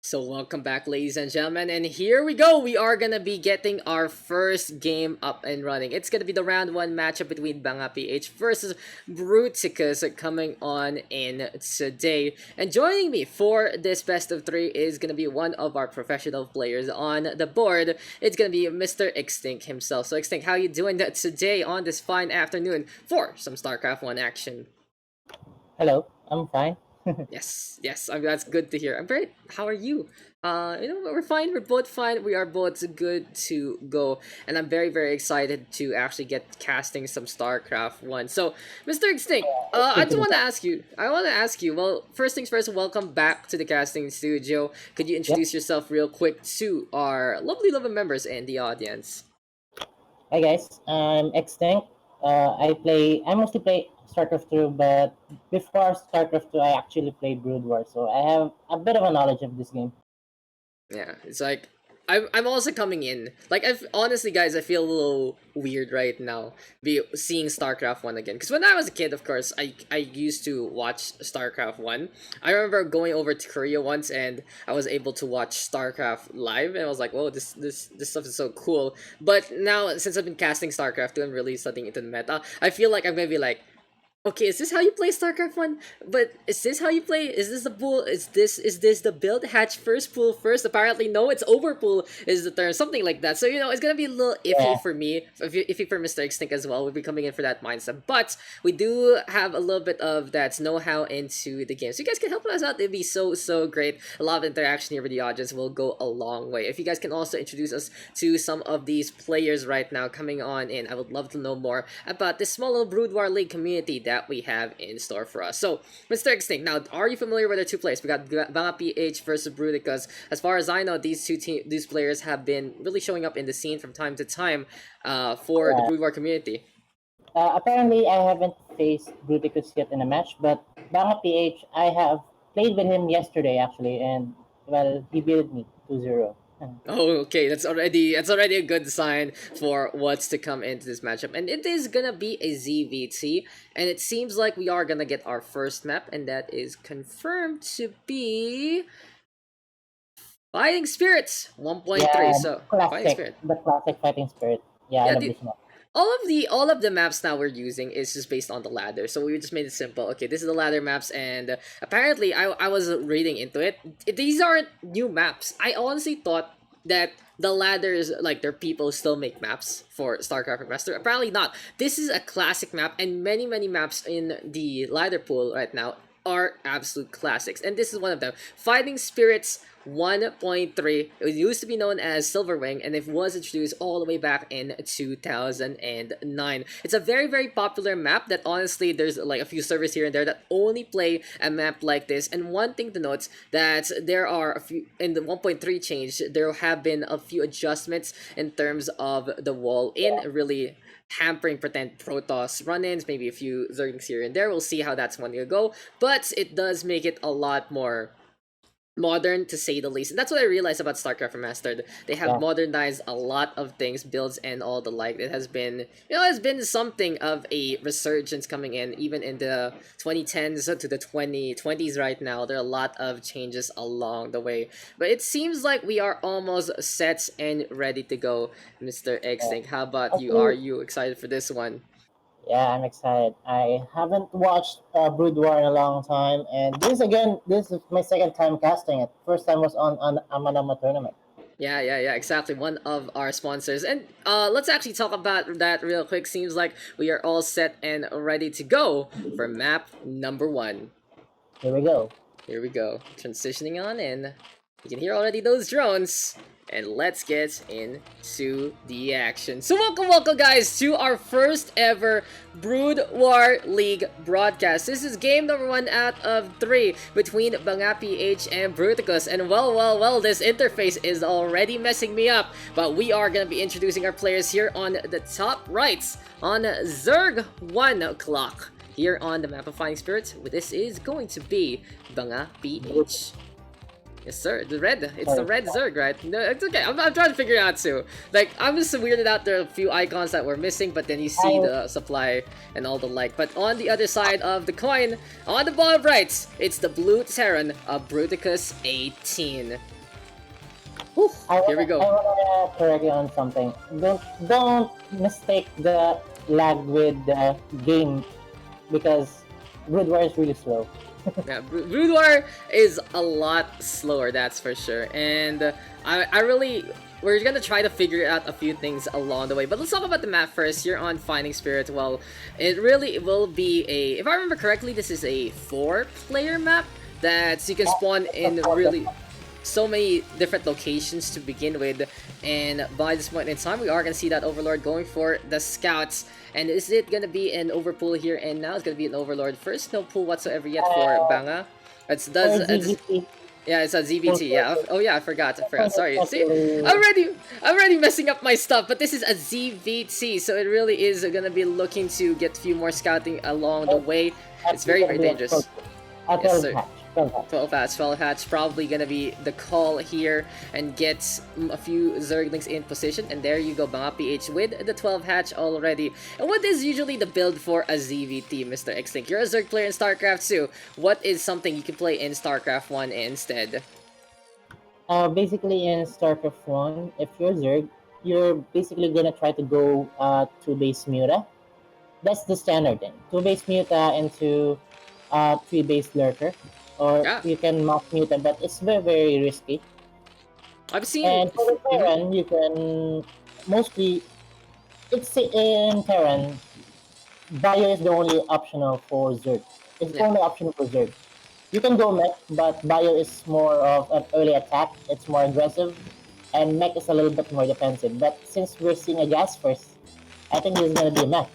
So welcome back, ladies and gentlemen, and here we go. We are gonna be getting our first game up and running. It's gonna be the round 1 matchup between Banga PH versus Bruticus coming on in today. And joining me for this best of 3 is gonna be one of our professional players on the board. It's gonna be Mr. XtinC himself. So XtinC, how you doing today on this fine afternoon for some StarCraft 1 action? Hello, I'm fine. Yes, that's good to hear. I'm very. How are you? We're fine. We're both fine. We are both good to go, and I'm very excited to actually get casting some StarCraft 1. So, Mr. XtinC, I just want to ask you. I want to ask you. Well, first things first. Welcome back to the casting studio. Could you Yep. introduce yourself real quick to our lovely members and the audience? Hi guys, I'm XtinC. I mostly play StarCraft 2, but before StarCraft 2, I actually played Brood War, so I have a bit of a knowledge of this game. Yeah, it's like I'm also coming in. Like I've honestly, guys, I feel a little weird right now be seeing StarCraft 1 again. Because when I was a kid, of course, I used to watch StarCraft 1. I remember going over to Korea once and I was able to watch StarCraft live and I was like, whoa, this stuff is so cool. But now since I've been casting StarCraft 2 and really studying into the meta, I feel like I'm gonna be like, okay, is this how you play StarCraft 1? But is this how you play? Is this the pool? Is this the build hatch first pool first? Apparently no, it's overpool is the term, something like that. So it's gonna be a little Yeah, iffy for me, iffy for Mr. XtinC as well. We'll be coming in for that mindset. But we do have a little bit of that know-how into the game. So you guys can help us out, it'd be so great. A lot of interaction here with the audience will go a long way. If you guys can also introduce us to some of these players right now coming on in, I would love to know more about this small little Brood War League community that we have in store for us. So, Mr. XtinC, now, are you familiar with the two players? We got Banga PH versus Bruticus. As far as I know, these players have been really showing up in the scene from time to time for the yeah. Brood War community. Apparently, I haven't faced Bruticus yet in a match, but Banga PH, I have played with him yesterday actually, and well, he beat me 2-0. Oh, okay. That's already a good sign for what's to come into this matchup, and it is gonna be a ZVT, and it seems like we are gonna get our first map, and that is confirmed to be Fighting Spirits 1.3. Yeah, So Fighting Spirit. the classic fighting spirit. Yeah, I Yeah, love this one. all of the maps now we're using is just based on the ladder. So we just made it simple. Okay, this is the ladder maps, and apparently I was reading into it. These aren't new maps. I honestly thought that the ladders, like, their people still make maps for StarCraft Remaster. Apparently not. This is a classic map, and many maps in the ladder pool right now are absolute classics, and this is one of them. Fighting Spirits 1.3. It used to be known as Silverwing, and it was introduced all the way back in 2009. It's a very popular map that honestly there's like a few servers here and there that only play a map like this. And one thing to note that there are a few in the 1.3 change, there have been a few adjustments in terms of the wall in, really hampering pretend Protoss run-ins, maybe a few Zerglings here and there. We'll see how that's going to go, but it does make it a lot more modern, to say the least. And that's what I realized about StarCraft Remastered. They have Yeah. modernized a lot of things, builds and all the like. It has been, it's been something of a resurgence coming in, even in the 2010s to the 2020s right now. There are a lot of changes along the way. But it seems like we are almost set and ready to go, Mr. XtinC. How about you? Are Okay. you excited for this one? Yeah, I'm excited. I haven't watched Brood War in a long time, and this is my second time casting it. First time was on Amanama tournament. Yeah, exactly. One of our sponsors. And let's actually talk about that real quick. Seems like we are all set and ready to go for map number 1. Here we go. Here we go. Transitioning on in. You can hear already those drones. And let's get into the action. So welcome guys to our first ever Brood War League broadcast. This is game number 1 out of 3 between Banga PH and Bruticus. And well, this interface is already messing me up. But we are going to be introducing our players here on the top right on Zerg 1 o'clock. Here on the map of Fighting Spirits, this is going to be Banga PH. Yes, sir. It's the red Zerg, right? No, it's okay. I'm trying to figure it out too. Like, I'm just weirded out. There are a few icons that were missing, but then you see the supply and all the like. But on the other side of the coin, on the bottom right, it's the blue Terran of bruticus18. Whew, I here we wanna, go. I wanna correct you on something. Don't mistake the lag with the game because Brood War is really slow. Yeah, Brood War is a lot slower, that's for sure. And I really, we're gonna try to figure out a few things along the way. But let's talk about the map first. You're on Finding Spirit. Well, it really will be a, if I remember correctly, this is a 4-player map that you can spawn in really so many different locations to begin with, and by this point in time we are gonna see that Overlord going for the scouts. And is it gonna be an overpull here and now? It's gonna be an Overlord first. No pull whatsoever yet for Banga. It's yeah, it's a ZBT. Yeah. Oh yeah, I forgot. Sorry. See, already messing up my stuff. But this is a ZBT, so it really is gonna be looking to get a few more scouting along the way. It's very dangerous. Yes, sir. 12 hatch, probably gonna be the call here and get a few Zerglings in position. And there you go, Banga PH with the 12 hatch already. And what is usually the build for a ZVT, Mr. XtinC? You're a Zerg player in StarCraft 2. What is something you can play in StarCraft 1 instead? Basically, in StarCraft 1, if you're Zerg, you're basically gonna try to go 2-base Muta. That's the standard thing. 2-base Muta into 3-base Lurker. Or Yeah, you can mock Muta, but it's very risky. I've seen. And for the Terran, you can mostly, it's in Terran, Bio is the only optional for Zerg. It's the Yeah. only option for Zerg. You can go mech, but Bio is more of an early attack. It's more aggressive, and mech is a little bit more defensive. But since we're seeing a gas first, I think this is gonna be a mech.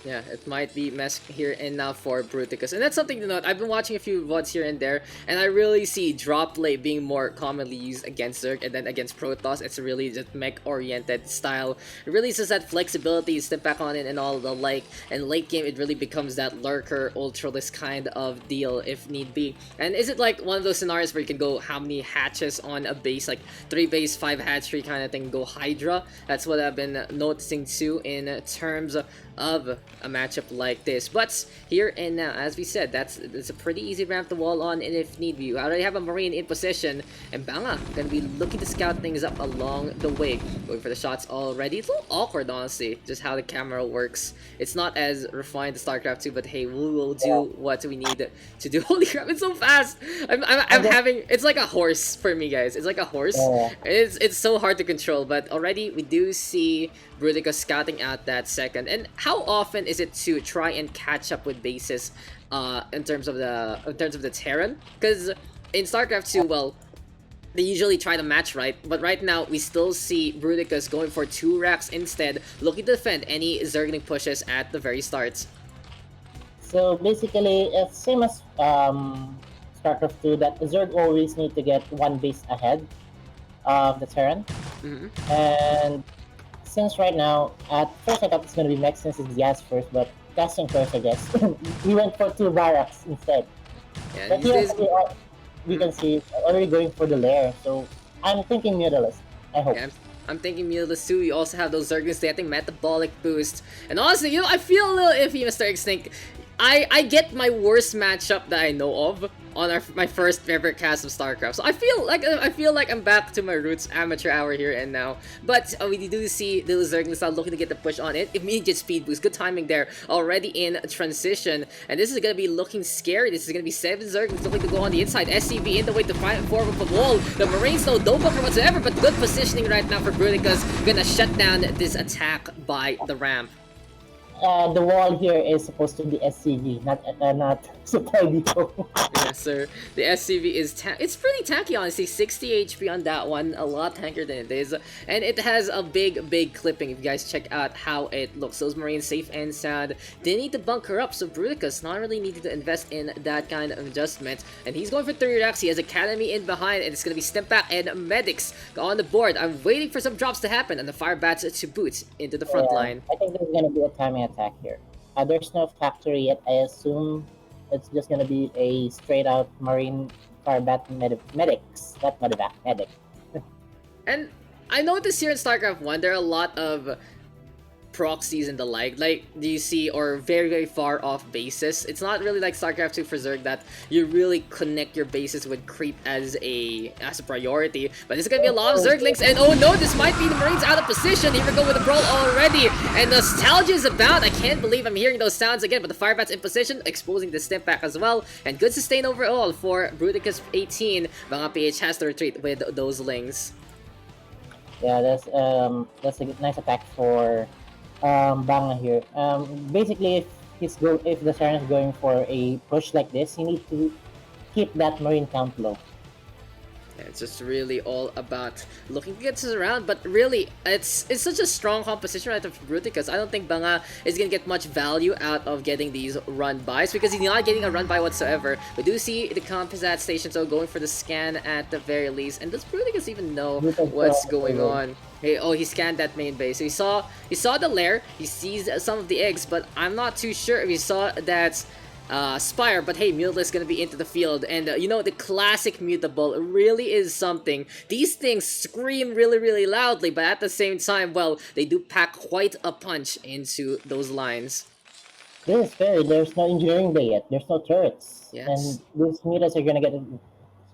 Yeah, it might be mess here and now for Bruticus. And that's something to note. I've been watching a few VODs here and there, and I really see drop play being more commonly used against Zerg, and then against Protoss, it's really just mech-oriented style. It really says that flexibility, step back on it, and all the like. And late game, it really becomes that lurker, ultralist kind of deal if need be. And is it like one of those scenarios where you can go how many hatches on a base, like 3 base, 5 hatchery kind of thing, go Hydra? That's what I've been noticing too in terms of a matchup like this. But here and now, as we said, it's a pretty easy ramp to wall on, and if need be, you already have a Marine in position, and Banga gonna be looking to scout things up along the way, going for the shots already. It's a little awkward, honestly, just how the camera works. It's not as refined as StarCraft 2, but hey, we will do what we need to do. Holy crap, it's so fast! I'm having, it's like a horse for me, guys. It's like a horse. It's so hard to control, but already we do see Bruticus scouting out that second. And how often is it to try and catch up with bases in terms of the Terran? Because in StarCraft 2, well, they usually try to match right, but right now we still see Bruticus going for 2 racks instead, looking to defend any Zergling pushes at the very start. So basically, it's same as StarCraft 2, that Zerg always need to get 1 base ahead of the Terran. And since right now, at first I thought it's gonna be mech since it's gas first, but casting first, I guess. We went for 2 barracks instead. Yeah, But here we can see it's already going for the lair, so I'm thinking Mutalist. I hope. Yeah, I'm thinking Mutalist too. You also have those Zerglings getting metabolic boost. And honestly, you know, I feel a little iffy, Mr. XtinC. I get my worst matchup that I know of on my first ever cast of StarCraft. So I feel like I'm back to my roots, amateur hour here and now. But we do see the Zerglings are looking to get the push on it. Immediate speed boost, good timing there. Already in transition, and this is gonna be looking scary. This is gonna be 7 Zerglings looking to go on the inside. SCV in the way to find forward the wall. The Marines though don't buffer whatsoever, but good positioning right now for Bruticus. Gonna shut down this attack by the ramp. The wall here is supposed to be SCV, not Supply Depot. Yes, sir. The SCV is it's pretty tanky, honestly. 60 HP on that one, a lot tankier than it is, and it has a big clipping. If you guys check out how it looks, those Marines safe and sound. They need to bunker up, so Bruticus not really needed to invest in that kind of adjustment, and he's going for 3 racks. He has Academy in behind, and it's gonna be Step Back and Medics on the board. I'm waiting for some drops to happen, and the Fire Bats to boot into the front line. I think there's gonna be a timing attack here. There's no factory yet. I assume it's just gonna be a straight out Marine Firebat medics, not medevac, medic. And I noticed here in StarCraft 1, there are a lot of proxies and the like do you see, or very very far off bases. It's not really like StarCraft 2 for Zerg that you really connect your bases with creep as a priority, but it's gonna be a lot of Zerglings, and oh no, this might be the Marines out of position. Here we go with the brawl already, and nostalgia is abound. I can't believe I'm hearing those sounds again, but the Firebats in position, exposing the stim pack as well, and good sustain overall for bruticus18. Mga PH has to retreat with those lings. Yeah, that's a nice attack for Banga here. Basically, if the Siren is going for a push like this, you need to keep that Marine count low. It's just really all about looking to get us around, but really, it's such a strong composition right of Bruticus. I don't think Banga is gonna get much value out of getting these run-bys, because he's not getting a run-by whatsoever. We do see the composite station, so going for the scan at the very least. And does Bruticus even know what's going on? Hey, oh, he scanned that main base. So he saw the lair, he sees some of the eggs, but I'm not too sure if he saw that Spire, but hey, Mutable is gonna be into the field, and you know, the classic Mutable really is something. These things scream really really loudly, but at the same time, well, they do pack quite a punch into those lines. This is fair. There's no engineering bay yet. There's no turrets. Yes. And these Mutas are gonna get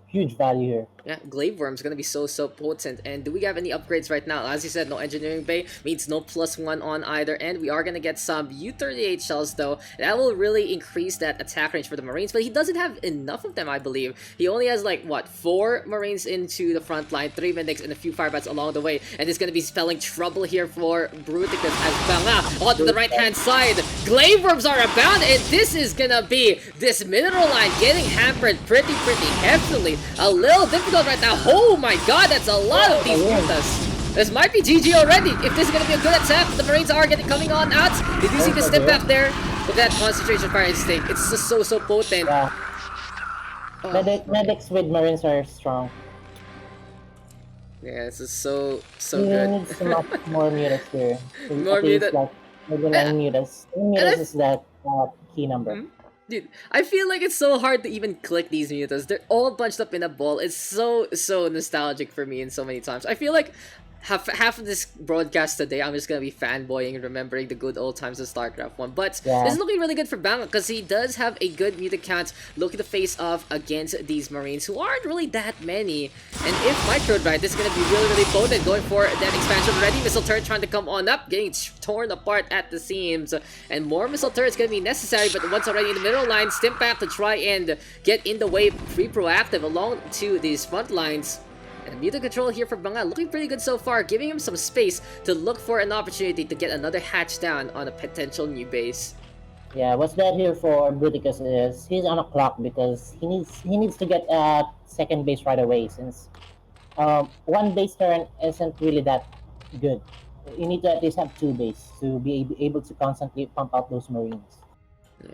huge value here. Yeah, Glaive Worm's gonna be so potent. And do we have any upgrades right now? As you said, no engineering bay means no +1 on either end. We are gonna get some U-38 shells though. That will really increase that attack range for the Marines, but he doesn't have enough of them, I believe. He only has like what, 4 Marines into the front line, 3 medics, and a few Firebats along the way. And it's gonna be spelling trouble here for Bruticus as Banga onto the right hand side. Glaive Worms are abound, and this is gonna be this mineral line getting hampered pretty heavily. A little difficult right now. Oh my god, that's a lot of these Mutas. This might be GG already. If this is going to be a good attack, the Marines are coming on out. Did you see the step back there? With that concentration fire instinct. It's just so potent. Yeah. Oh. Medics with Marines are strong. Yeah, this is so You good. need some more Mutas here. More At least, Mutas. like, maybe 9 Mutas. 9 Mutas is that key number. Dude, I feel like it's so hard to even click these Mutas. They're all bunched up in a ball. It's so nostalgic for me in so many times. I feel like half of this broadcast today, I'm just gonna be fanboying and remembering the good old times of StarCraft 1. But this is looking really good for Banga, because he does have a good mutant count looking to face off against these Marines, who aren't really that many. And if microed right, this is gonna be really potent. Going for that expansion already. Missile turret trying to come on up, getting torn apart at the seams. And more missile turrets gonna be necessary, but once already in the middle line, stim back to try and get in the way, be proactive along to these front lines. And mutant control here for Banga looking pretty good so far, giving him some space to look for an opportunity to get another hatch down on a potential new base. Yeah, what's bad here for Bruticus is he's on a clock, because he needs to get a second base right away, since one base turn isn't really that good. You need to at least have 2 base to be able to constantly pump out those Marines. Yeah,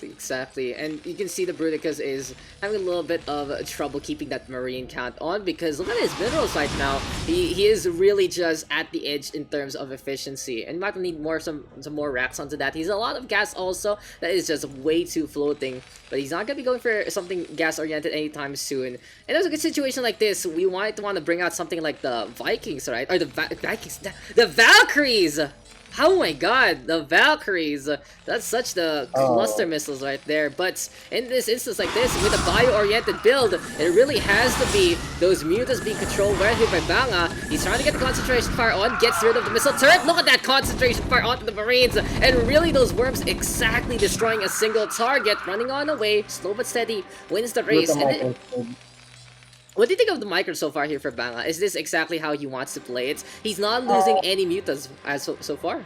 exactly. And you can see the Bruticus is having a little bit of trouble keeping that Marine count on, because look at his minerals right now. He is really just at the edge in terms of efficiency, and might need some more racks onto that. He's a lot of gas also that is just way too floating, but he's not gonna be going for something gas oriented anytime soon. And there's a good situation like this, we might want to bring out something like the Vikings, right? Or the Vikings, the Valkyries. Oh my god, the Valkyries! That's such the cluster missiles right there. But in this instance like this, with a bio-oriented build, it really has to be those Mutas being controlled right here by Banga. He's trying to get the concentration fire on, gets rid of the missile turret. Look at that concentration fire onto the Marines! And really those worms exactly destroying a single target, running on away, slow but steady, wins the race. What do you think of the micro so far here for Banga? Is this exactly how he wants to play it? He's not losing any Mutas as so far.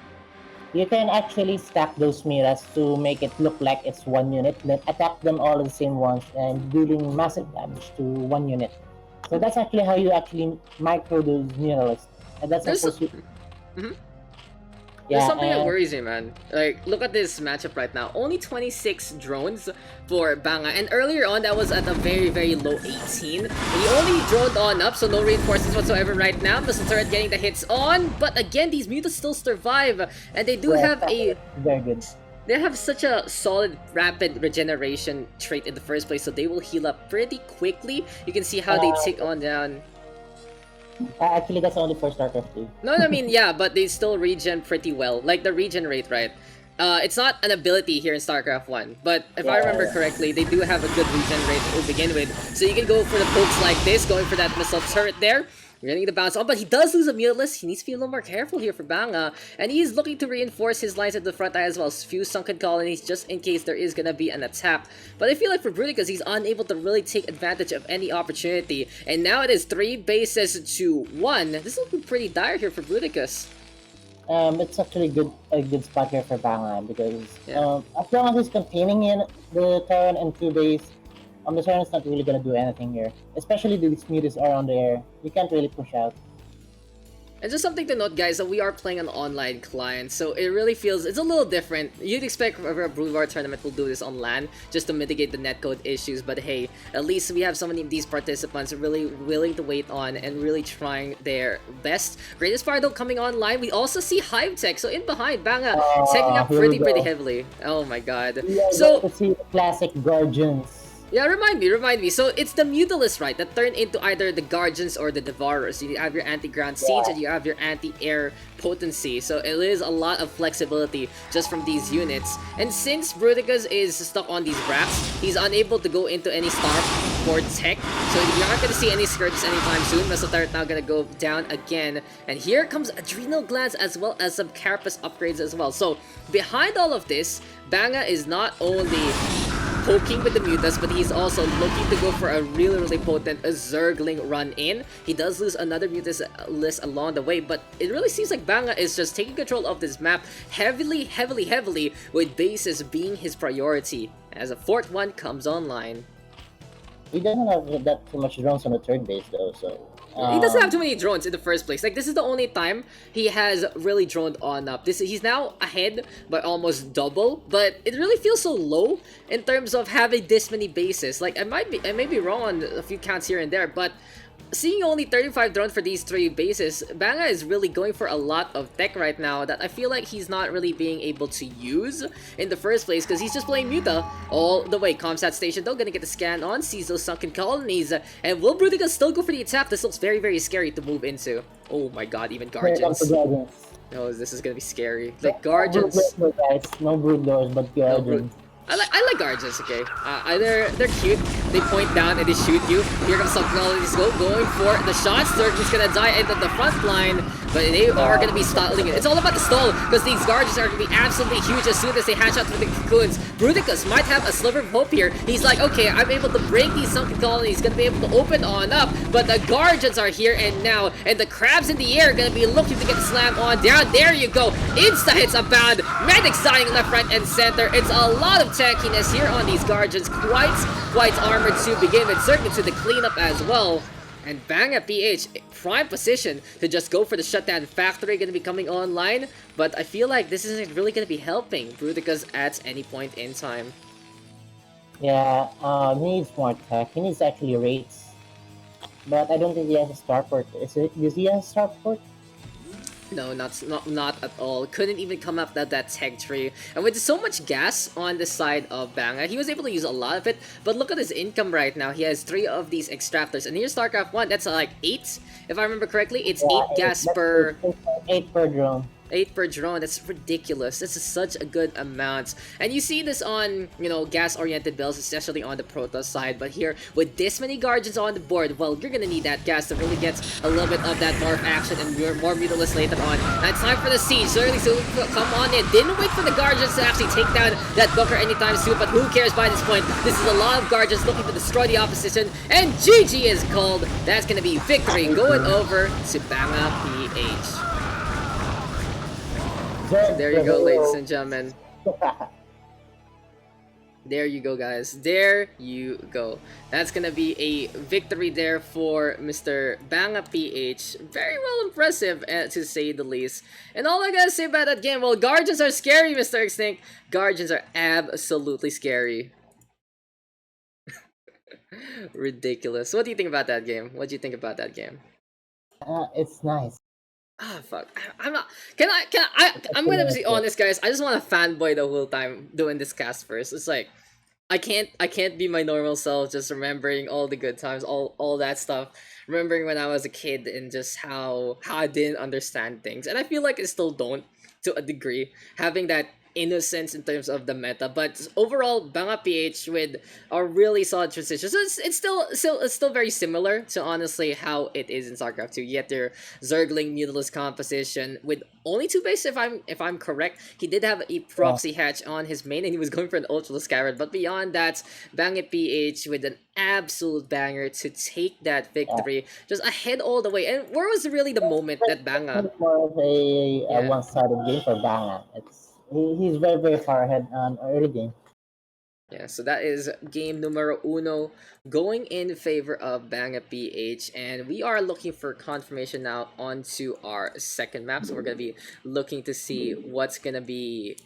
You can actually stack those Mutas to make it look like it's 1 unit, then attack them all at the same once and dealing massive damage to 1 unit. So that's actually how you actually micro those Muralists. And that's supposed to... There's something that worries me, man. Like, look at this matchup right now. Only 26 drones for Banga. And earlier on, that was at a very low 18. He only droned on up, so no reinforcements whatsoever right now. Missile turret getting the hits on. But again, these Mutas still survive. And they do have a... Very good. They have such a solid rapid regeneration trait in the first place, so they will heal up pretty quickly. You can see how they take on down... Actually, that's only for StarCraft 2. No, I mean, yeah, but they still regen pretty well. Like the regen rate, right? It's not an ability here in StarCraft 1, but if I remember Yeah. correctly, they do have a good regen rate to begin with. So you can go for the pokes like this, going for that missile turret there. You're getting the bounce on, but he does lose a Mutalisk. He needs to be a little more careful here for Banga. And he's looking to reinforce his lines at the front as well. Few sunken colonies just in case there is going to be an attack. But I feel like for bruticus, he's unable to really take advantage of any opportunity. And now it is 3 bases to 1. This will be pretty dire here for bruticus. It's actually a good spot here for Banglan because Yeah. as long as he's containing in the Terran and 2 base, the Terran's not really gonna do anything here. Especially these mutas are on the air. You can't really push out. And just something to note, guys, that we are playing an online client, so it really feels it's a little different. You'd expect a Brood War tournament will do this on LAN just to mitigate the netcode issues, but hey, at least we have so many of these participants really willing to wait on and really trying their best. Greatest Fire though coming online. We also see Hive Tech, so in behind, Banga taking up Here we pretty go. heavily. Oh my god. Yeah, So to see the classic Guardians. yeah, remind me. So it's the Mutalisk, right, that turn into either the Guardians or the Devourers. You have your anti-ground siege and you have your anti-air potency. So it is a lot of flexibility just from these units. And since bruticus is stuck on these wraps, he's unable to go into any star or tech. So you're not going to see any Scourges anytime soon. Missile Turret now going to go down again. And here comes Adrenal Glands as well as some Carapace upgrades as well. So behind all of this, Banga is not only poking with the Mutas, but he's also looking to go for a really potent Zergling run-in. He does lose another Mutas list along the way, but it really seems like Banga is just taking control of this map heavily, with bases being his priority as a fourth one comes online. He doesn't have that too much drones on the third base though, so He doesn't have too many drones in the first place. Like, this is the only time he has really droned on up. He's now ahead by almost double, but it really feels so low in terms of having this many bases. Like, I may be wrong on a few counts here and there, but seeing only 35 drones for these 3 bases, Banga is really going for a lot of tech right now that I feel like he's not really being able to use in the first place because he's just playing Muta all the way. Comsat station though, gonna get the scan on, sees those sunken colonies, and will bruticus still go for the attack? This looks very scary to move into. Oh my god, even here comes the Guardians. Guardians. Oh, this is gonna be scary. Like, Guardians. No, guys, no brood doors, but No, Guardians. I like Guardians, okay? They're cute. They point down and they shoot you. Here comes some colonies going for the shots. Zerg's gonna die into the front line, but they are gonna be stalling it. It's all about the stall because these Guardians are gonna be absolutely huge as soon as they hatch out through the cocoons. bruticus might have a sliver of hope here. He's like, okay, I'm able to break these sunken colonies, gonna be able to open on up, but the Guardians are here and now, and the crabs in the air are gonna be looking to get the slam on down. There you go. Insta hits abound. Medics dying left, right, and center. It's a lot of tankiness here on these Guardians. Quite armored to begin with. Certainly to the cleanup as well. And Banga PH, prime position to just go for the shutdown factory, going to be coming online. But I feel like this isn't really going to be helping bruticus at any point in time. Yeah, he needs more tech. He needs actually rates. But I don't think he has a starport. Does he have a starport? No, not at all. Couldn't even come up that tech tree. And with so much gas on the side of Banga, he was able to use a lot of it. But look at his income right now. He has 3 of these extractors. And here's StarCraft 1. That's like 8, if I remember correctly. It's 8 gas per... 8 per drone. 8 per drone. That's ridiculous. This is such a good amount. And you see this on, you know, gas-oriented builds, especially on the Protoss side. But here, with this many Guardians on the board, well, you're gonna need that gas to really get a little bit of that morph action and more Mutalisk later on. Now it's time for the siege. Certainly, so come on in. Didn't wait for the Guardians to actually take down that Booker anytime soon, but who cares by this point? This is a lot of Guardians looking to destroy the opposition, and GG is called. That's gonna be victory going over to Banga PH. There you go, ladies and gentlemen. There you go, guys. There you go. That's gonna be a victory there for Mr. Banga PH. Very well impressive, to say the least. And all I gotta say about that game, well, Guardians are scary, Mr. XtinC. Guardians are absolutely scary. Ridiculous. What do you think about that game? What do you think about that game? It's nice. Ah, fuck. I'm not. I'm gonna be honest, guys. I just want to fanboy the whole time doing this cast first. It's like, I can't be my normal self just remembering all the good times, all that stuff. Remembering when I was a kid and just how I didn't understand things. And I feel like I still don't to a degree. Having that innocence in terms of the meta. But overall, Banga PH with a really solid transition. So it's still very similar to honestly how it is in StarCraft 2. Yet their Zergling Mutalisk composition with only two base if I'm correct. He did have a proxy hatch on his main and he was going for an Ultra Scarab. But beyond that, Banga PH with an absolute banger to take that victory just ahead all the way. And where was really the moment that Banga It's more of a yeah. one-sided game for Banga. He's very very far ahead on early game. Yeah, so that is game numero uno going in favor of Banga PH, and we are looking for confirmation now onto our second map. So we're gonna be looking to see what's gonna be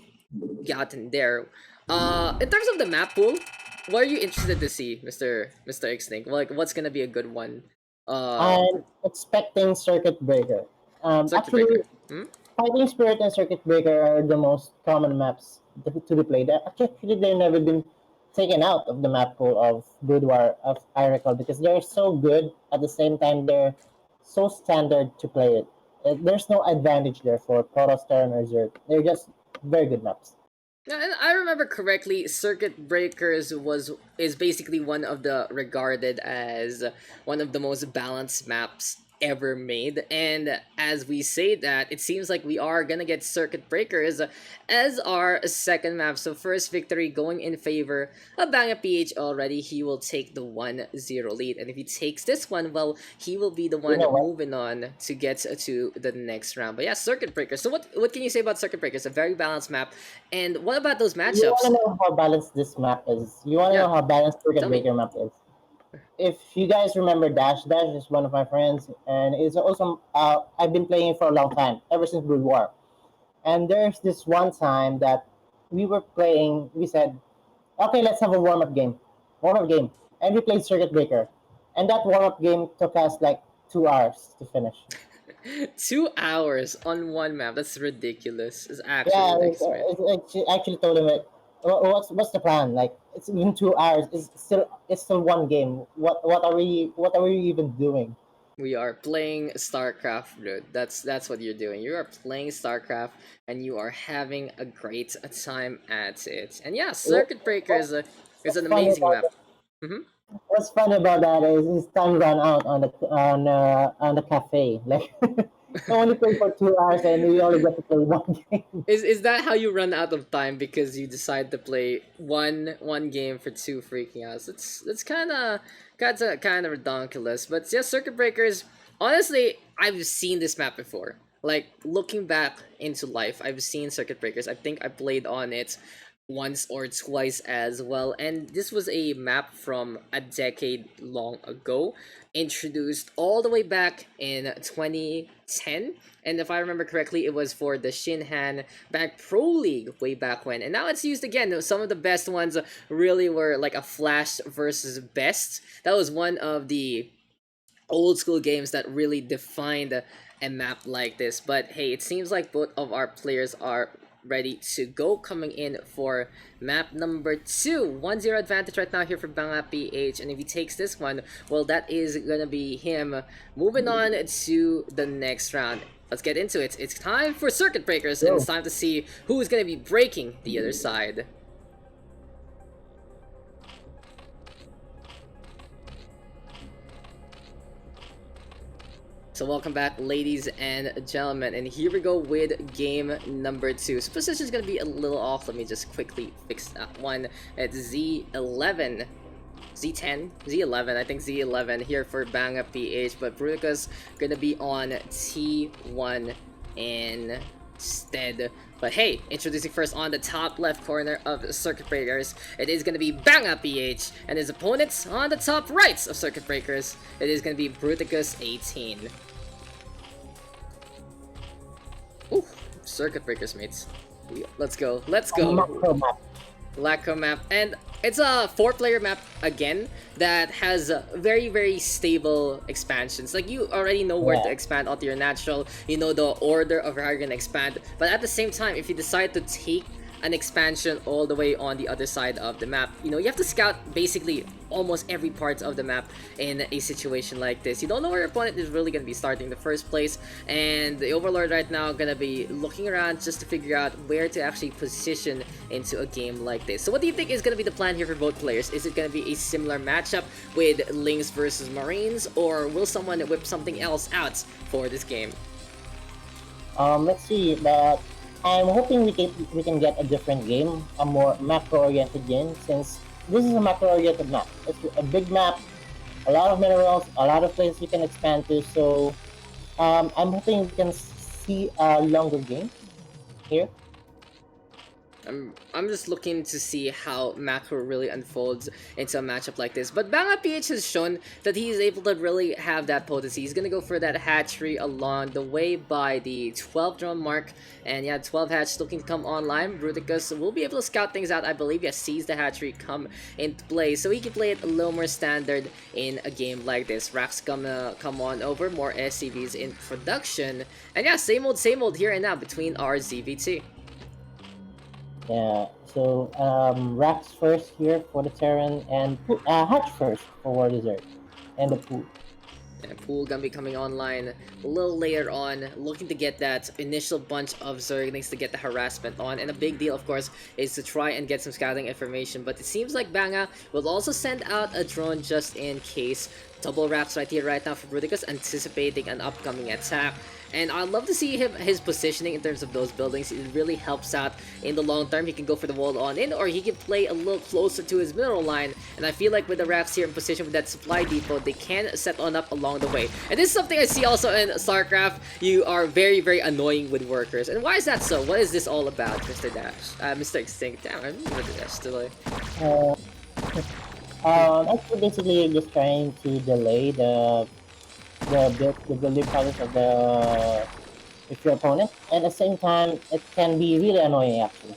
gotten there. In terms of the map pool, what are you interested to see, Mr. XtinC? Like, what's gonna be a good one? I'm expecting Circuit Breaker. Circuit Actually, Breaker. Hmm? Fighting Spirit and Circuit Breaker are the most common maps to be played. Actually, they've never been taken out of the map pool of Boudoir of I recall because they're so good. At the same time, they're so standard to play it. There's no advantage there for Protoss, Terran, or Zerg. They're just very good maps. Yeah, and I remember correctly, Circuit Breakers is basically one of the regarded as one of the most balanced maps ever made. And as we say that, it seems like we are gonna get Circuit Breakers as our second map. So first victory going in favor of Banga PH already. He will take the 1-0 lead. And if he takes this one, well, he will be the one moving on to get to the next round. But yeah, Circuit Breakers. So what can you say about Circuit Breakers? A very balanced map. And what about those matchups? You want to know how balanced this map is. You want to know how balanced Circuit Breaker map is. If you guys remember Dash is one of my friends, and it's also I've been playing for a long time, ever since Brood War. And there's this one time that we were playing. We said, "Okay, let's have a warm-up game," and we played Circuit Breaker, and that warm-up game took us like 2 hours to finish. 2 hours on one map. That's ridiculous. It's actually actually told him like, what's the plan? Like it's even 2 hours. It's still one game. What are we even doing? We are playing StarCraft, dude. That's what you're doing. You are playing StarCraft, and you are having a great time at it. And yeah, Circuit Breaker is an amazing map. What's fun about that is time run out on the cafe. Like I only play for 2 hours and we only get to play one game. Is that how you run out of time because you decide to play one game for 2 freaking hours? It's kind of ridiculous. But yeah, Circuit Breakers. Honestly, I've seen this map before. Like looking back into life, I've seen Circuit Breakers. I think I played on it once or twice as well, and this was a map from a decade long ago, introduced all the way back in 2010, and if I remember correctly, it was for the Shinhan back Pro League way back when, and now it's used again. Some of the best ones really were like a Flash versus Best. That was one of the old school games that really defined a map like this. But hey, it seems like both of our players are ready to go, coming in for map number 2. 1-0 advantage right now here for Banga PH, and if he takes this one, well, that is gonna be him moving on to the next round. Let's get into it. It's time for Circuit Breakers, and it's time to see who is gonna be breaking the other side. So welcome back, ladies and gentlemen, and here we go with game number 2. So position is going to be a little off. Let me just quickly fix that one. It's Z11, Z10, Z11, I think Z11 here for Banga PH, but bruticus going to be on T1 instead. But hey, introducing first on the top left corner of Circuit Breakers, it is going to be Banga PH, and his opponents on the top right of Circuit Breakers, it is going to be bruticus18. Ooh, Circuit Breakers, mates. Let's go. Lacko map. And it's a 4-player map again that has very, very stable expansions. Like, you already know where to expand onto your natural. You know the order of how you're going to expand. But at the same time, if you decide to take an expansion all the way on the other side of the map. You know, you have to scout basically almost every part of the map in a situation like this. You don't know where your opponent is really going to be starting in the first place, and the Overlord right now going to be looking around just to figure out where to actually position into a game like this. So what do you think is going to be the plan here for both players? Is it going to be a similar matchup with Lynx versus Marines, or will someone whip something else out for this game? Let's see, but I'm hoping we can get a different game, a more macro-oriented game, since this is a macro-oriented map. It's a big map, a lot of minerals, a lot of places we can expand to. So I'm hoping we can see a longer game here. I'm just looking to see how macro really unfolds into a matchup like this. But Banga PH has shown that he is able to really have that potency. He's gonna go for that hatchery along the way by the 12 drone mark. And yeah, 12 hatch looking to come online. Bruticus will be able to scout things out, I believe. Yeah, sees the hatchery come into play, so he can play it a little more standard in a game like this. Rax gonna come on over, more SCVs in production. And yeah, same old here and now between our ZVT. Yeah, so Rax first here for the Terran, and Hatch first for dessert, and the pool. And Pool gonna be coming online a little later on, looking to get that initial bunch of Zerglings to get the harassment on. And a big deal, of course, is to try and get some scouting information. But it seems like Banga will also send out a drone just in case. Double Raps right here, right now for Bruticus, anticipating an upcoming attack. And I'd love to see his positioning in terms of those buildings. It really helps out in the long term. He can go for the wall on in, or he can play a little closer to his mineral line. And I feel like with the Raps here in position with that supply depot, they can set on up along the way. And this is something I see also in StarCraft. You are very, very annoying with workers. And why is that so? What is this all about, Mr. Dash? Mr. XtinC. Damn, I remember the Dash today. Actually, basically, you're just trying to delay the building process of your opponent, and at the same time, it can be really annoying actually.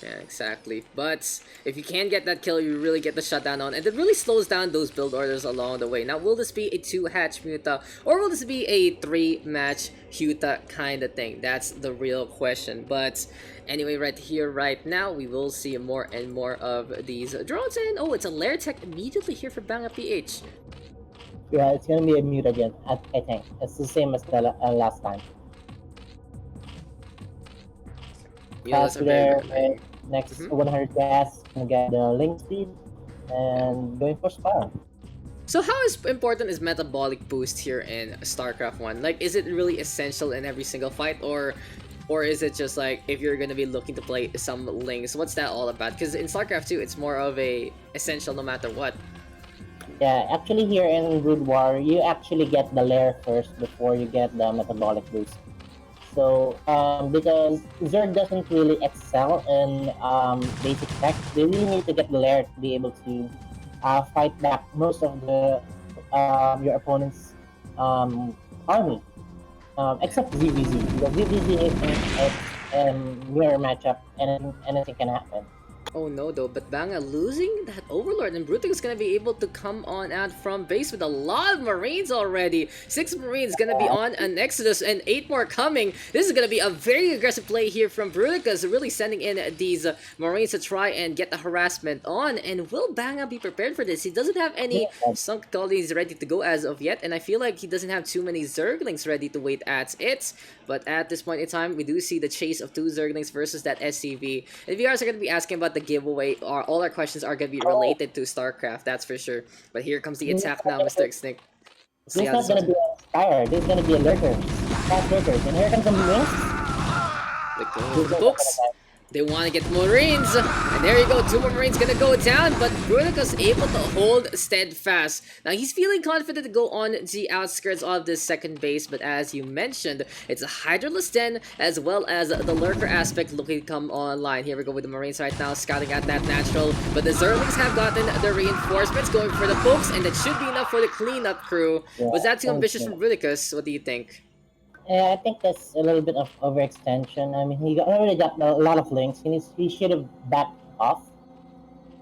Yeah, exactly. But if you can get that kill, you really get the shutdown on, and it really slows down those build orders along the way. Now, will this be a 2-hatch Muta, or will this be a 3-match Huta kind of thing? That's the real question. But anyway, right here, right now, we will see more and more of these drones. And oh, it's a Lair Tech immediately here for Banga PH. Yeah, it's gonna be a mute again. I think it's the same as the last time. Pass there, next 100 gas, gonna get the link speed, and going for Spire. So how important is metabolic boost here in StarCraft 1? Like, is it really essential in every single fight, or is it just like if you're gonna be looking to play some links? What's that all about? Because in StarCraft 2, it's more of a essential no matter what. Yeah, actually here in Brood War, you actually get the lair first before you get the metabolic boost. So, because Zerg doesn't really excel in basic tech, they really need to get the lair to be able to fight back most of the your opponent's army, except ZVZ. Because ZVZ is a mirror matchup, and anything can happen. Oh no though, but Banga losing that Overlord, and Brutic is gonna be able to come on out from base with a lot of Marines already. 6 Marines gonna be on an Exodus, and 8 more coming. This is gonna be a very aggressive play here from Bruticus, really sending in these Marines to try and get the harassment on. And will Banga be prepared for this? He doesn't have any sunk colonies ready to go as of yet, and I feel like he doesn't have too many Zerglings ready to wait at it. But at this point in time, we do see the chase of 2 Zerglings versus that SCV. And viewers are gonna be asking about the giveaway, or all our questions are going to be related to StarCraft, that's for sure. But here comes the attack now, Mr. XtinC. This is not going to be a Spire, this is going to be a Lurker. Fast Lurkers, and here comes the Lynx. The folks, they want to get Marines, and there you go, 2 more Marines gonna go down, but Bruticus able to hold steadfast. Now he's feeling confident to go on the outskirts of this second base, but as you mentioned, it's a Hydraless Den as well as the Lurker aspect looking to come online. Here we go with the Marines right now, scouting out that natural, but the Zerlings have gotten the reinforcements, going for the pokes, and that should be enough for the cleanup crew. Was that too ambitious from Bruticus? What do you think? Yeah, I think that's a little bit of overextension. I mean, he already got a lot of links. He should have backed off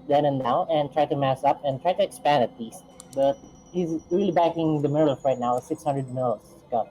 then and now and try to mass up and try to expand at least. But he's really backing the Mirror right now, 600 mils. God.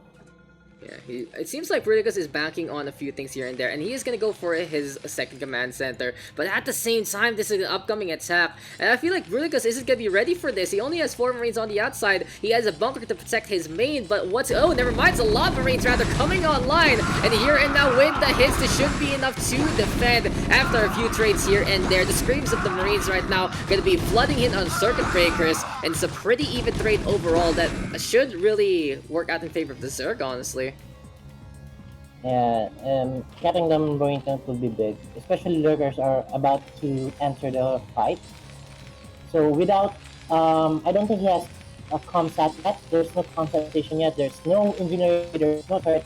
Yeah, it seems like Bruticus is banking on a few things here and there, and he is gonna go for his second command center. But at the same time, this is an upcoming attack, and I feel like Bruticus isn't gonna be ready for this. He only has 4 Marines on the outside. He has a bunker to protect his main, but what's... Oh, never mind, it's a lot of Marines rather coming online, and here and now with the hits, this should be enough to defend after a few trades here and there. The screams of the Marines right now gonna be flooding in on circuit breakers, and it's a pretty even trade overall that should really work out in favor of the Zerg, honestly. Yeah, getting them going will be big, especially lurkers are about to enter the fight. So without, I don't think he has a comsat yet. There's no comsat station yet. There's no engineer. There's no turret.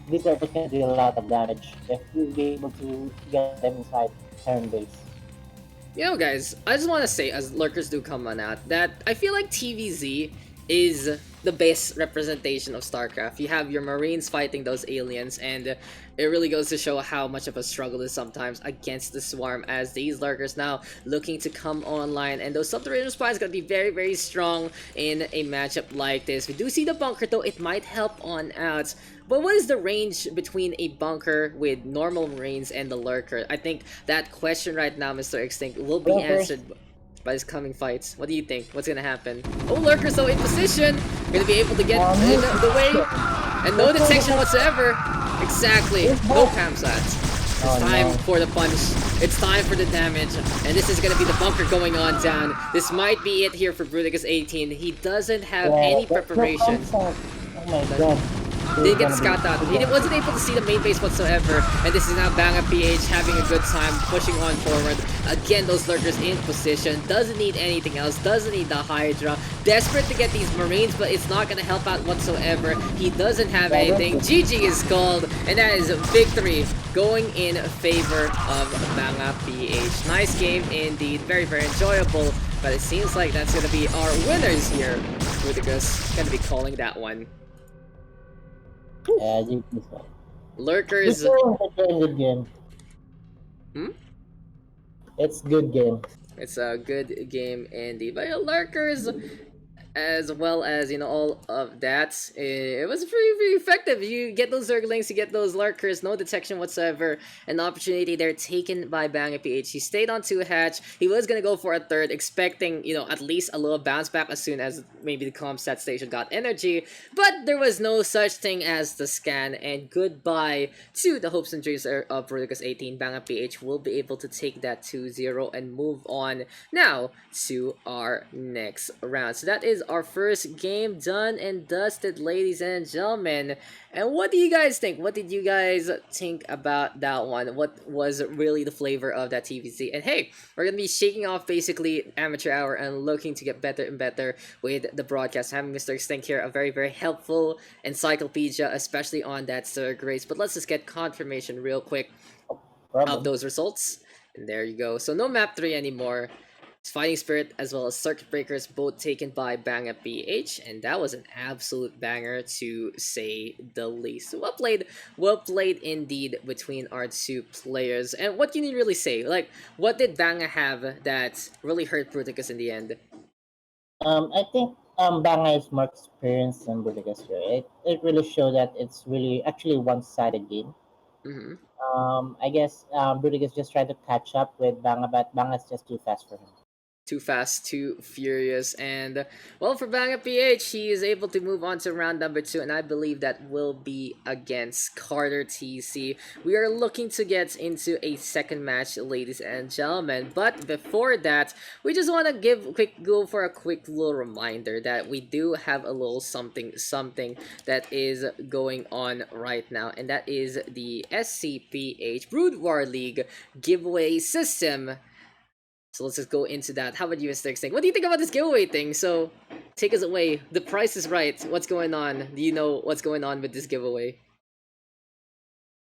These lurkers can do a lot of damage if you'll be able to get them inside Terran base. You know, guys, I just want to say, as lurkers do come on out, that I feel like TVZ is the best representation of StarCraft. You have your Marines fighting those aliens, and it really goes to show how much of a struggle it is sometimes against the Swarm, as these lurkers now looking to come online, and those subterranean spies gonna be very, very strong in a matchup like this. We do see the bunker though, it might help on out. But what is the range between a bunker with normal Marines and the lurker? I think that question right now, Mr. XtinC, will be answered by his coming fights. What do you think? What's gonna happen? Oh, lurkers though in position, gonna be able to get in the way, and no detection whatsoever. Exactly, no camsats. It's time for the punch. It's time for the damage, and this is gonna be the bunker going on down. This might be it here for bruticus18. He doesn't have any preparation. Oh my god. Didn't get scout out. He wasn't able to see the main base whatsoever, and this is now BangUp having a good time pushing on forward. Again, those lurkers in position. Doesn't need anything else. Doesn't need the Hydra. Desperate to get these Marines, but it's not gonna help out whatsoever. He doesn't have anything. GG is called, and that is a victory going in favor of BangUp. Nice game indeed. Very, very enjoyable. But it seems like that's gonna be our winners here. Bruticus gonna be calling that one. Yeah, Lurkers. It's a good game. It's good game. It's a good game indeed. But lurkers, as well as, you know, all of that, it was pretty effective. You get those Zerglings, you get those lurkers, no detection whatsoever. An opportunity there taken by BangUp. He stayed on 2 hatch. He was gonna go for a 3rd, expecting, you know, at least a little bounce back as soon as maybe the comsat station got energy. But there was no such thing as the scan, and goodbye to the hopes and dreams of bruticus18. BangUp will be able to take that 2-0 and move on now to our next round. So that is our first game done and dusted, ladies and gentlemen. And what do you guys think? What did you guys think about that one? What was really the flavor of that TVC? And hey, we're gonna be shaking off basically amateur hour and looking to get better and better with the broadcast. Having Mr. XtinC here, a very, very helpful encyclopedia, especially on that Zerg race. But let's just get confirmation real quick of those results. And there you go. So no map 3 anymore. Fighting Spirit as well as Circuit Breakers, both taken by BangUp, and that was an absolute banger to say the least. Well played indeed between our two players. And what can you really say? Like, what did Banga have that really hurt Bruticus in the end? I think Banga is more experienced than Bruticus here. It really showed that it's really actually one-sided game. I guess Bruticus just tried to catch up with Banga, but Banga is just too fast for him. Too fast, too furious, and well, for BangUp, he is able to move on to round number 2, and I believe that will be against Carter TC. We are looking to get into a second match, ladies and gentlemen, but before that, we just want to go for a quick little reminder that we do have a little something that is going on right now, and that is the SCPH Brood War League giveaway system. So let's just go into that. How about you, Mr. XtinC? What do you think about this giveaway thing? So, take us away. The price is right. What's going on? Do you know what's going on with this giveaway?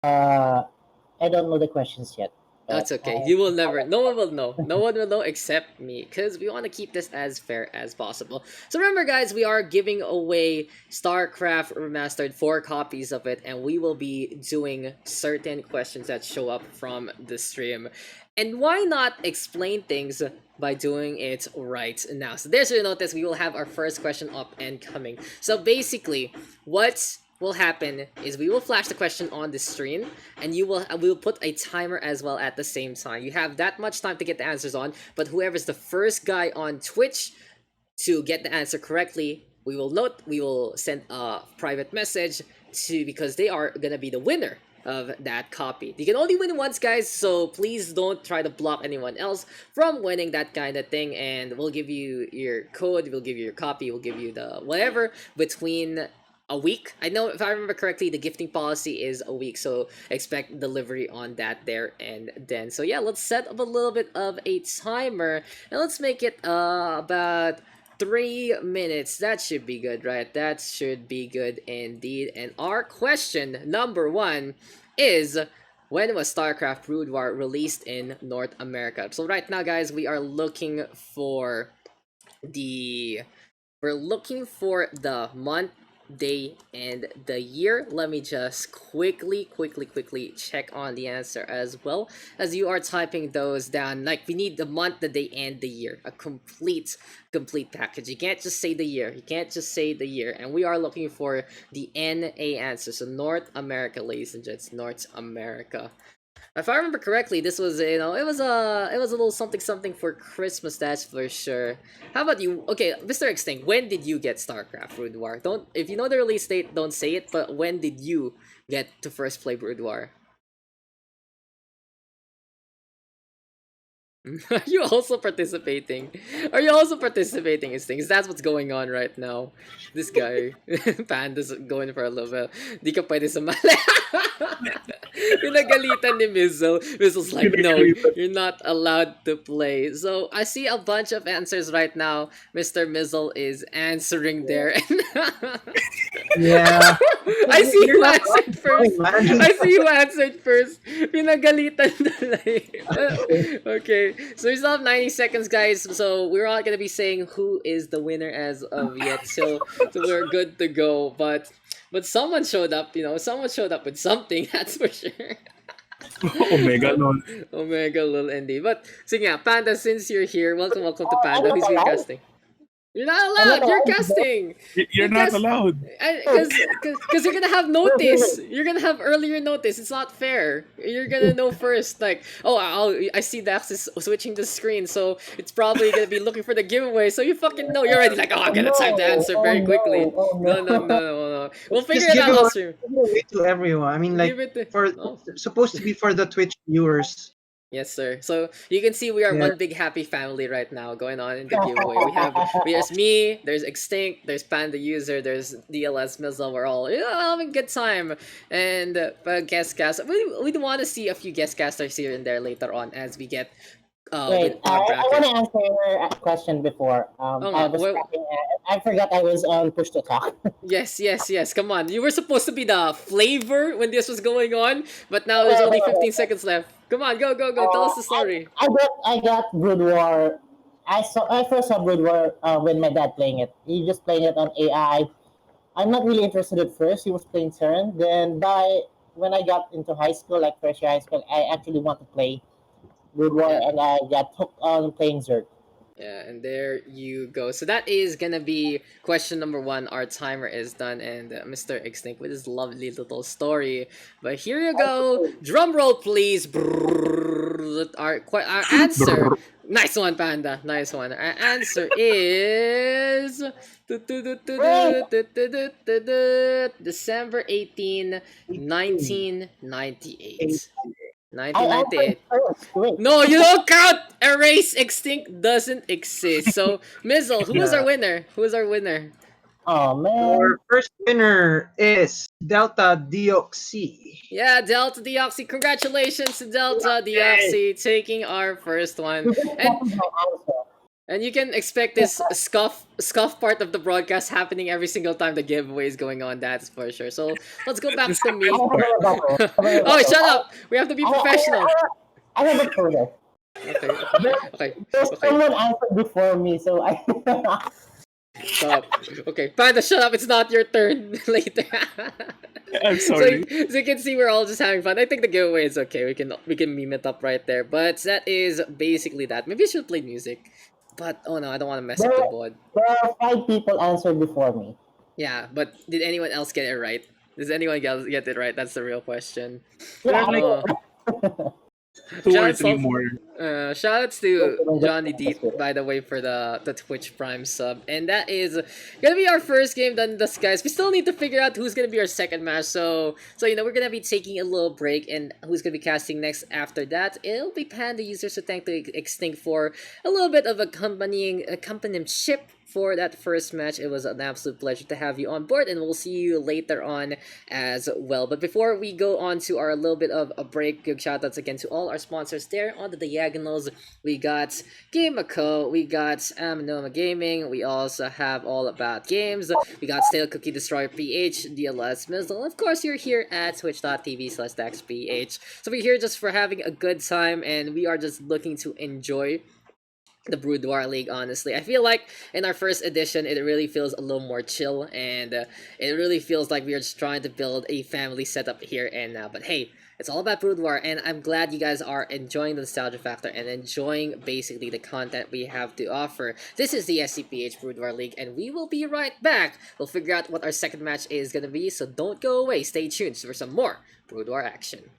I don't know the questions yet. That's okay. You will never. No one will know. No one will know except me, because we want to keep this as fair as possible. So remember, guys, we are giving away StarCraft Remastered, 4 copies of it, and we will be doing certain questions that show up from the stream. And why not explain things by doing it right now? So there's your notice. We will have our first question up and coming. So basically, what will happen is we will flash the question on the screen, and we'll put a timer as well at the same time. You have that much time to get the answers on, but whoever's the first guy on Twitch to get the answer correctly, we will send a private message to, because they are gonna be the winner of that copy. You can only win once, guys, so please don't try to block anyone else from winning that kind of thing, and we'll give you your code, we'll give you your copy, we'll give you the whatever between a week. I know, if I remember correctly, the gifting policy is a week, so expect delivery on that there and then. So yeah, let's set up a little bit of a timer, and let's make it about 3 minutes. That should be good, right? That should be good indeed. And our question number 1 is, when was StarCraft Brood War released in North America? So right now, guys, we are looking for the month, day, and the year. Let me just quickly check on the answer as well as you are typing those down. Like, we need the month, the day, and the year. A complete package. You can't just say the year. You can't just say the year. And we are looking for the NA answer. So North America, ladies and gents. North America. If I remember correctly, this was, it was a little something for Christmas, that's for sure. How about you? Okay, Mr. XtinC, when did you get StarCraft Brood War? If you know the release date, don't say it, but when did you get to first play Brood War? Are you also participating? Are you also participating in things? That's what's going on right now. This guy, Panda's going for a little bit. Di ka pwede sumali. Pinagalitan ni Mizzle. Mizzle's like, no, you're not allowed to play. So, I see a bunch of answers right now. Mr. Mizzle is answering there. Yeah. I see you answered first. I see you answered first. Pinagalitan na Okay, so we still have 90 seconds, guys. So we're not gonna be saying who is the winner as of yet. So we're good to go. But someone showed up. Someone showed up with something. That's for sure. Omega lol. Omega lol, indeed. But sige nga, Panda, since you're here, welcome to Panda. Who's your casting? You're not allowed. You're casting. You're not allowed. Because you're gonna have notice. You're gonna have earlier notice. It's not fair. You're gonna know first. Like, oh, I see Daks is switching the screen, so it's probably gonna be looking for the giveaway. So you fucking know. You're already like, oh, I'm gonna type the answer very quickly. No. We'll figure it out after. Give it to everyone. I mean, like, supposed to be for the Twitch viewers. Yes, sir. So you can see we are one big happy family right now going on in the giveaway. There's me, there's XtinC, there's Panda User, there's DLS Mizzle. We're all having a good time. And guest cast, we want to see a few guest casters here and there later on as we get. Wait, I want to answer your question before. I forgot I was on push to talk. Yes. Come on, you were supposed to be the flavor when this was going on, but now there's only 15 seconds left. Come on, go! Tell us the story. I got Brood War. I first saw Brood War when my dad playing it. He just playing it on AI. I'm not really interested at first. He was playing Terran. Then when I got into high school, like first year high school, I actually want to play Brood War, and I got hooked on playing Zerg. Yeah, and there you go. So that is gonna be question number 1. Our timer is done, and Mr. XtinC with his lovely little story. But here you go. Drum roll, please. Our answer. Nice one, Panda. Nice one. Our answer is December 18, 1998. 1998. No, you don't count! Erase XtinC doesn't exist. So, Mizzle, who is our winner? Oh, man. Our first winner is Delta Deoxy. Yeah, Delta Deoxy. Congratulations to Delta Deoxy taking our first one. And you can expect this scuff part of the broadcast happening every single time the giveaway is going on, that's for sure. So let's go back to me. Oh, shut up! We have to be professional. I have a photo. Okay. Someone answered before me, so I... Stop. Okay, Panda, shut up. It's not your turn later. I'm sorry. So you can see we're all just having fun. I think the giveaway is okay. We can meme it up right there. But that is basically that. Maybe I should play music. But, oh no, I don't want to mess up the board. There are 5 people answered before me. Yeah, but did anyone else get it right? Does anyone get it right? That's the real question. Yeah, Oh. Two or Shoutouts three also- more. Shoutouts to Johnny Deep, by the way, for the Twitch Prime sub. And that is gonna be our first game done, thus, guys. We still need to figure out who's gonna be our second match. So you know, we're gonna be taking a little break, and who's gonna be casting next after that? It'll be Panda User. So thank to XtinC for a little bit of accompaniship for that first match. It was an absolute pleasure to have you on board, and we'll see you later on as well. But before we go on to our little bit of a break, big shoutouts again to all our sponsors there on the diagonals. We got Gameco, we got Aminoma Gaming, we also have All About Games, we got Stale Cookie Destroyer PH, DLS Mizzle. Of course, you're here at twitch.tv/DaksPH. So we're here just for having a good time, and we are just looking to enjoy the Boudoir League. Honestly, I feel like in our first edition it really feels a little more chill, and it really feels like we are just trying to build a family setup here and now. But hey, it's all about Boudoir, and I'm glad you guys are enjoying the nostalgia factor and enjoying basically the content we have to offer. This is the SCPH Boudoir League, and we will be right back. We'll figure out what our second match is gonna be, so don't go away. Stay tuned for some more Boudoir action.